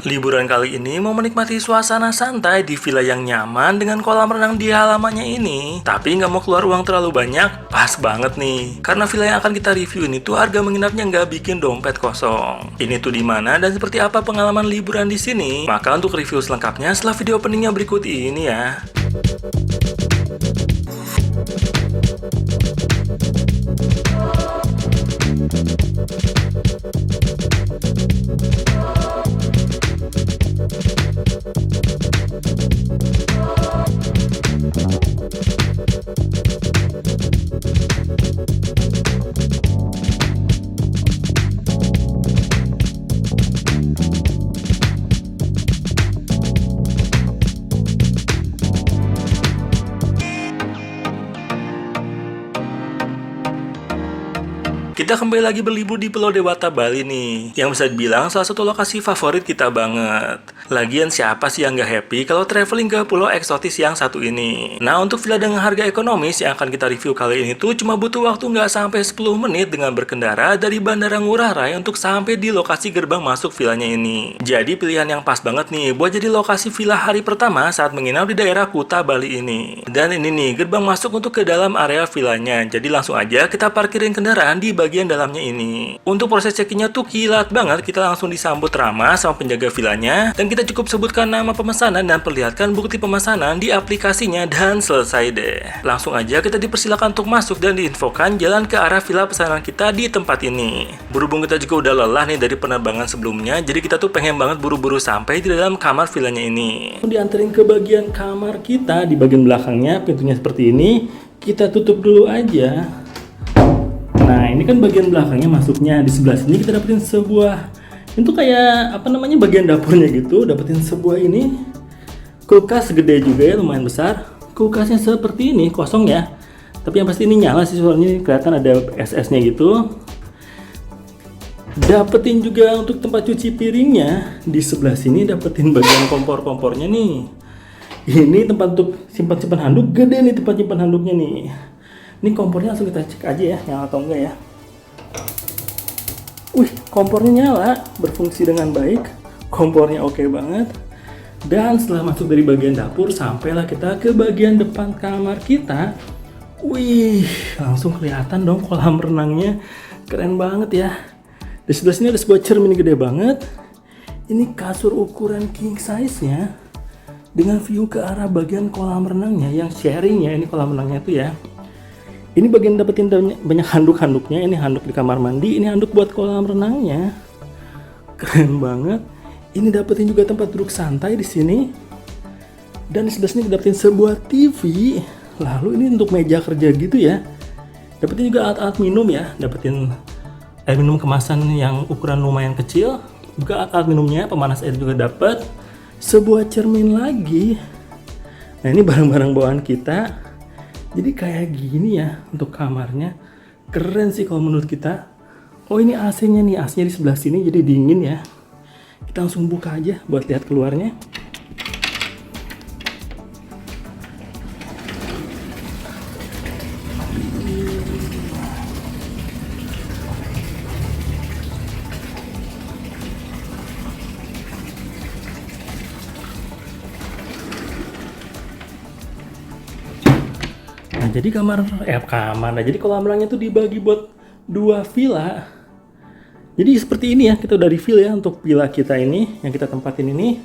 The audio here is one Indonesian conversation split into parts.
Liburan kali ini mau menikmati suasana santai di villa yang nyaman dengan kolam renang di halamannya ini. Tapi nggak mau keluar uang terlalu banyak, pas banget nih. Karena villa yang akan kita review ini tuh harga menginapnya nggak bikin dompet kosong. Ini tuh di mana dan seperti apa pengalaman liburan di sini? Maka untuk review selengkapnya setelah video openingnya berikut ini ya. Kita kembali lagi berlibur di Pulau Dewata, Bali nih. Yang bisa dibilang salah satu lokasi favorit kita banget. Lagian siapa sih yang nggak happy kalau traveling ke pulau eksotis yang satu ini? Nah, untuk villa dengan harga ekonomis yang akan kita review kali ini tuh cuma butuh waktu nggak sampai 10 menit dengan berkendara dari Bandara Ngurah Rai untuk sampai di lokasi gerbang masuk villanya ini. Jadi pilihan yang pas banget nih buat jadi lokasi villa hari pertama saat menginap di daerah Kuta, Bali ini. Dan ini nih gerbang masuk untuk ke dalam area villanya. Jadi langsung aja kita parkirin kendaraan di bagian dalamnya ini. Untuk proses check-in-nya tuh kilat banget, kita langsung disambut ramah sama penjaga villanya dan kita cukup sebutkan nama pemesanan dan perlihatkan bukti pemesanan di aplikasinya dan selesai deh. Langsung aja kita dipersilakan untuk masuk dan diinfokan jalan ke arah villa pesanan kita di tempat ini. Berhubung kita juga udah lelah nih dari penerbangan sebelumnya, jadi kita tuh pengen banget buru-buru sampai di dalam kamar villanya ini. Dianterin ke bagian kamar kita, di bagian belakangnya pintunya seperti ini. Kita tutup dulu aja. Nah, ini kan bagian belakangnya masuknya. Di sebelah sini kita dapetin sebuah, itu kayak apa namanya, bagian dapurnya gitu. Dapetin sebuah ini kulkas gede juga ya, lumayan besar. Kulkasnya seperti ini, kosong ya. Tapi yang pasti ini nyala sih, soalnya kelihatan ada SS-nya gitu. Dapetin juga untuk tempat cuci piringnya. Di sebelah sini dapetin bagian kompor-kompornya nih. Ini tempat untuk simpan-simpan handuk, gede nih tempat simpan handuknya nih. Ini kompornya langsung kita cek aja ya, nyala atau enggak ya. Wih, kompornya nyala, berfungsi dengan baik. Kompornya oke banget. Dan setelah masuk dari bagian dapur, sampailah kita ke bagian depan kamar kita. Wih, langsung kelihatan dong kolam renangnya. Keren banget ya. Di sebelah sini ada sebuah cermin gede banget. Ini kasur ukuran king size-nya. Dengan view ke arah bagian kolam renangnya yang sharing ya, ini kolam renangnya tuh ya. Ini bagian dapetin banyak handuk-handuknya. Ini handuk di kamar mandi, ini handuk buat kolam renangnya. Keren banget. Ini dapetin juga tempat duduk santai di sini. Dan di sebelah sini dapetin sebuah TV. Lalu ini untuk meja kerja gitu ya. Dapetin juga alat-alat minum ya. Dapetin air minum kemasan yang ukuran lumayan kecil. Juga alat-alat minumnya, pemanas air juga dapet. Sebuah cermin lagi. Nah, ini barang-barang bawaan kita. Jadi kayak gini ya untuk kamarnya. Keren sih kalau menurut kita. Oh, ini AC-nya nih, AC-nya di sebelah sini jadi dingin ya. Kita langsung buka aja buat lihat keluarnya. Nah, jadi jadi kolam renangnya tuh dibagi buat dua villa. Jadi seperti ini ya, kita udah reveal ya untuk villa kita ini yang kita tempatin ini.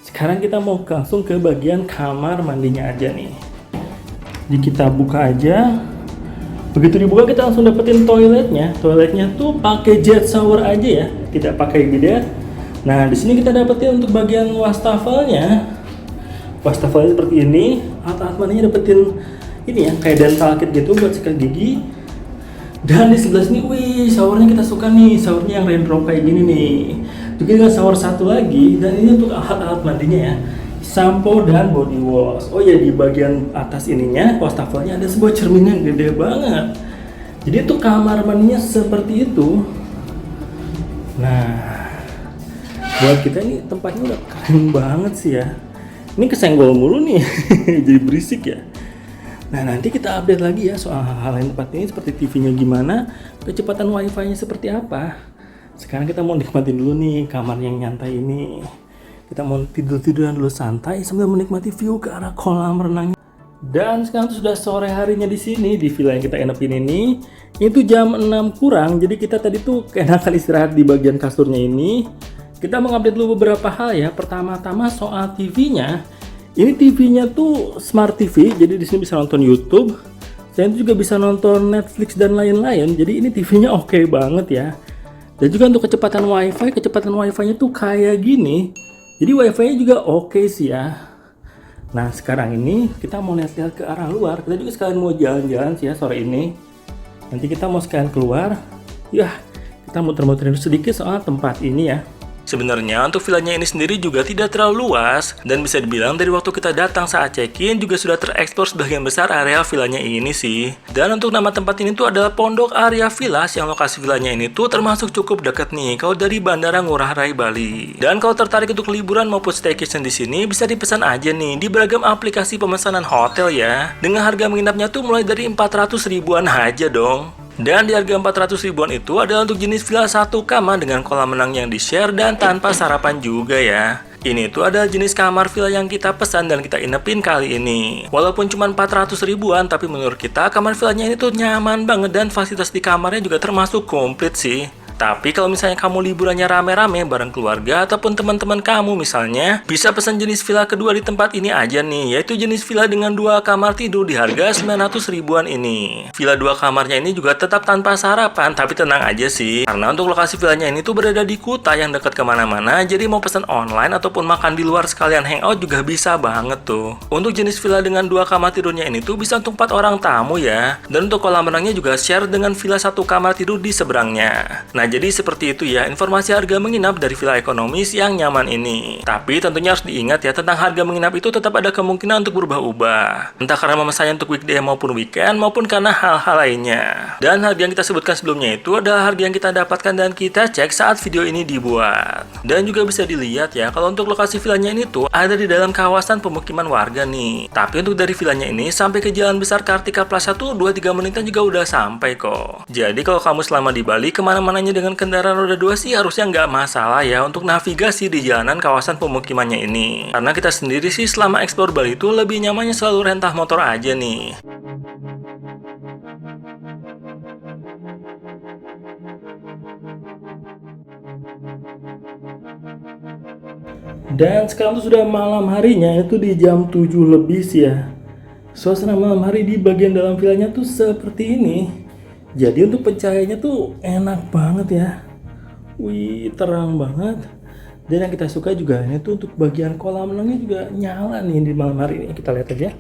Sekarang kita mau langsung ke bagian kamar mandinya aja nih. Jadi kita buka aja. Begitu dibuka kita langsung dapetin toiletnya. Toiletnya tuh pakai jet shower aja ya, tidak pakai bidet. Nah, di sini kita dapetin untuk bagian wastafelnya. Wastafelnya seperti ini. Alat-alat mandinya dapetin ini ya, kayak dental kit gitu buat sikat gigi. Dan di sebelah sini, wih, showernya kita suka nih, showernya yang raindrop kayak gini nih. Juga dengan shower satu lagi, dan ini untuk alat-alat mandinya ya, sampo dan body wash. Oh ya, di bagian atas ininya, wastafelnya ada sebuah cermin yang gede banget. Jadi itu kamar mandinya seperti itu. Nah, buat kita ini tempatnya udah keren banget sih ya. Ini kesenggol mulu nih, jadi berisik ya. Nah, nanti kita update lagi ya soal hal-hal lain tempat ini, seperti TV-nya gimana, kecepatan wifi-nya seperti apa. Sekarang kita mau nikmatin dulu nih kamar yang nyantai ini. Kita mau tidur-tiduran dulu santai sambil menikmati view ke arah kolam renang. Dan sekarang tuh sudah sore harinya di sini di villa yang kita enapin ini. Itu jam 6 kurang, jadi kita tadi tuh keenakan istirahat di bagian kasurnya ini. Kita mengupdate dulu beberapa hal ya. Pertama-tama soal TV-nya. Ini TV-nya tuh Smart TV, jadi di sini bisa nonton YouTube. Saya juga bisa nonton Netflix dan lain-lain. Jadi ini TV-nya oke banget ya. Dan juga untuk kecepatan WiFi-nya tuh kayak gini. Jadi WiFi-nya juga oke sih ya. Nah, sekarang ini kita mau lihat-lihat ke arah luar. Kita juga sekalian mau jalan-jalan sih ya sore ini. Nanti kita mau sekalian keluar. Ya, kita muter-muterin sedikit soal tempat ini ya. Sebenarnya untuk villanya ini sendiri juga tidak terlalu luas, dan bisa dibilang dari waktu kita datang saat check-in juga sudah terekspor sebagian besar area villanya ini sih. Dan untuk nama tempat ini tuh adalah Pondok Area Villas, yang lokasi villanya ini tuh termasuk cukup dekat nih kalau dari Bandara Ngurah Rai Bali. Dan kalau tertarik untuk liburan maupun staycation di sini bisa dipesan aja nih di beragam aplikasi pemesanan hotel ya. Dengan harga menginapnya tuh mulai dari 400 ribuan aja dong. Dan di harga 400 ribuan itu adalah untuk jenis villa 1 kamar dengan kolam renang yang di-share dan tanpa sarapan juga ya. Ini tuh adalah jenis kamar villa yang kita pesan dan kita inepin kali ini. Walaupun cuma 400 ribuan, tapi menurut kita kamar villanya ini tuh nyaman banget dan fasilitas di kamarnya juga termasuk komplit sih. Tapi kalau misalnya kamu liburannya rame-rame bareng keluarga ataupun teman-teman kamu misalnya, bisa pesan jenis villa kedua di tempat ini aja nih, yaitu jenis villa dengan 2 kamar tidur di harga 900 ribuan ini. Villa 2 kamarnya ini juga tetap tanpa sarapan, tapi tenang aja sih, karena untuk lokasi villanya ini tuh berada di Kuta yang dekat kemana-mana, jadi mau pesan online ataupun makan di luar sekalian hangout juga bisa banget tuh. Untuk jenis villa dengan 2 kamar tidurnya ini tuh bisa untuk 4 orang tamu ya, dan untuk kolam renangnya juga share dengan villa 1 kamar tidur di seberangnya. Nah, jadi seperti itu ya informasi harga menginap dari villa ekonomis yang nyaman ini. Tapi tentunya harus diingat ya, tentang harga menginap itu tetap ada kemungkinan untuk berubah-ubah. Entah karena memesannya untuk weekday maupun weekend, maupun karena hal-hal lainnya. Dan harga yang kita sebutkan sebelumnya itu adalah harga yang kita dapatkan dan kita cek saat video ini dibuat. Dan juga bisa dilihat ya, kalau untuk lokasi villanya ini tuh ada di dalam kawasan pemukiman warga nih. Tapi untuk dari villanya ini sampai ke Jalan Besar Kartika Plaza tuh 2-3 menitan juga udah sampai kok. Jadi kalau kamu selama di Bali kemana-mananya dengan kendaraan roda 2 sih harusnya nggak masalah ya untuk navigasi di jalanan kawasan pemukimannya ini. Karena kita sendiri sih selama eksplor Bali itu lebih nyamannya selalu rentah motor aja nih. Dan sekarang tuh sudah malam harinya, itu di jam 7 lebih sih ya. Suasana malam hari di bagian dalam villanya tuh seperti ini. Jadi untuk pencahayaannya tuh enak banget ya. Wih, terang banget. Dan yang kita suka juga ini tuh untuk bagian kolam renangnya juga nyala nih di malam hari ini. Kita lihat aja.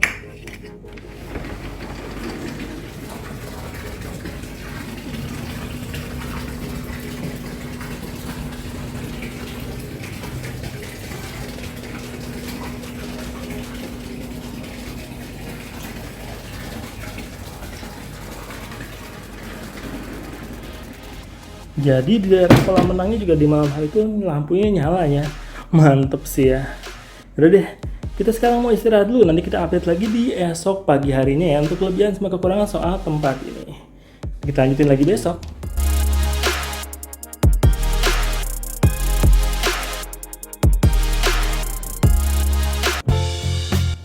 Jadi di daerah kolam renangnya juga di malam hari itu lampunya nyala ya. Mantep sih ya. Udah deh, kita sekarang mau istirahat dulu. Nanti kita update lagi di esok pagi harinya ya, untuk kelebihan sama kekurangan soal tempat ini. Kita lanjutin lagi besok.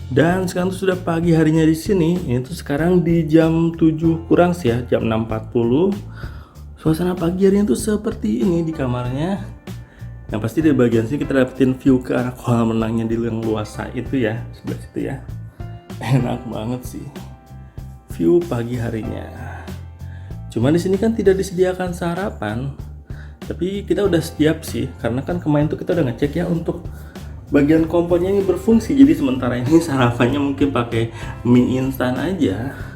Dan sekarang tuh sudah pagi harinya di sini. Ini tuh sekarang di jam 7 kurang sih ya, jam 6.40. Suasana pagi harinya tuh seperti ini di kamarnya. Yang pasti di bagian sini kita dapetin view ke arah kolam renangnya di yang luasa itu ya, sebelah situ ya. Enak banget sih view pagi harinya. Cuma di sini kan tidak disediakan sarapan, tapi kita udah siap sih, karena kan kemarin tuh kita udah ngecek ya untuk bagian kompornya ini berfungsi. Jadi sementara ini sarapannya mungkin pakai mie instan aja.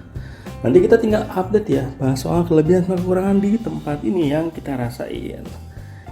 Nanti kita tinggal update ya, bahas soal kelebihan dan kekurangan di tempat ini yang kita rasain.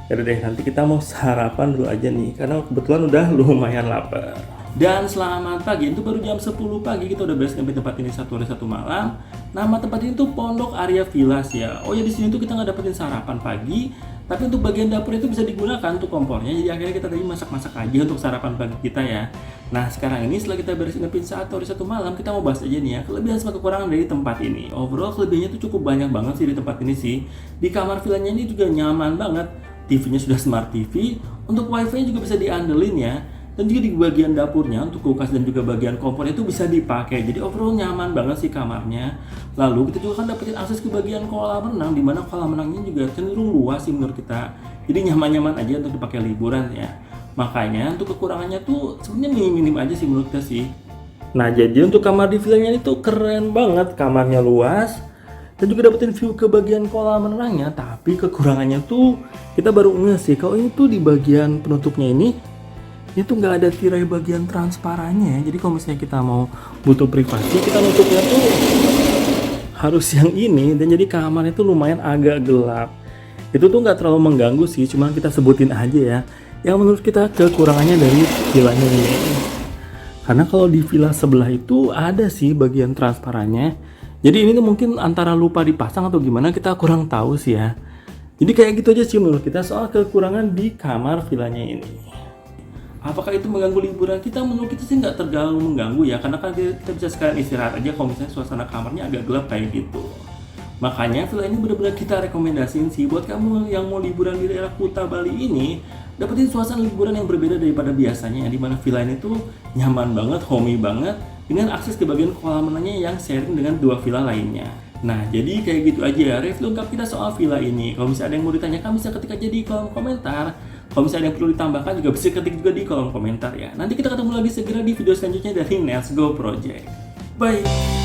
Yaudah deh, nanti kita mau sarapan dulu aja nih, karena kebetulan udah lumayan lapar. Dan selamat pagi, itu baru jam 10 pagi kita udah beres sampai tempat ini 1 hari 1 malam. Nama tempat ini tuh Pondok Area Villas ya. Oh ya, di sini tuh kita nggak dapetin sarapan pagi, Tapi untuk bagian dapur itu bisa digunakan untuk kompornya, jadi akhirnya kita tadi masak-masak aja untuk sarapan pagi kita ya. Nah sekarang ini setelah kita beresin satu hari satu malam, kita mau bahas aja nih ya kelebihan sama kekurangan dari tempat ini. Overall kelebihannya tuh cukup banyak banget sih di tempat ini sih. Di kamar villanya ini juga nyaman banget. TV-nya sudah smart TV, untuk wifi juga bisa diandelin ya. Dan juga di bagian dapurnya untuk kulkas dan juga bagian kompor itu bisa dipakai. Jadi overall nyaman banget sih kamarnya. Lalu kita juga kan dapetin akses ke bagian kolam renang, di mana kolam renangnya juga cenderung luas sih menurut kita. Jadi nyaman-nyaman aja untuk dipakai liburan ya. Makanya untuk kekurangannya tuh sebenarnya minim-minim aja sih menurut kita sih. Nah jadi untuk kamar di villanya itu keren banget, kamarnya luas dan juga dapetin view ke bagian kolam renangnya. Tapi kekurangannya tuh kita baru ngeh sih kalau ini tuh di bagian penutupnya ini itu nggak ada tirai bagian transparannya. Jadi kalau misalnya kita mau butuh privasi, kita nutupnya tuh harus yang ini, dan jadi kamarnya tuh lumayan agak gelap. Itu tuh nggak terlalu mengganggu sih, cuman kita sebutin aja ya yang menurut kita kekurangannya dari villanya ini. Karena kalau di villa sebelah itu ada sih bagian transparannya. Jadi ini tuh mungkin antara lupa dipasang atau gimana, kita kurang tahu sih ya. Jadi kayak gitu aja sih menurut kita soal kekurangan di kamar villanya ini. Apakah itu mengganggu liburan kita? Menurut kita sih nggak terlalu mengganggu ya, karena kan kita bisa sekalian istirahat aja kalau misalnya suasana kamarnya agak gelap kayak gitu. Makanya villa ini benar-benar kita rekomendasiin sih buat kamu yang mau liburan di daerah Kuta Bali ini, dapetin suasana liburan yang berbeda daripada biasanya, di mana villa ini tuh nyaman banget, homey banget, dengan akses ke bagian kolam renangnya yang sharing dengan dua villa lainnya. Nah, jadi kayak gitu aja ya review lengkap kita soal villa ini. Kalau misalnya ada yang mau ditanyakan bisa ketik aja di kolom komentar. Kalau misalnya ada yang perlu ditambahkan juga bisa ketik juga di kolom komentar ya. Nanti kita ketemu lagi segera di video selanjutnya dari Let's Go Project. Bye!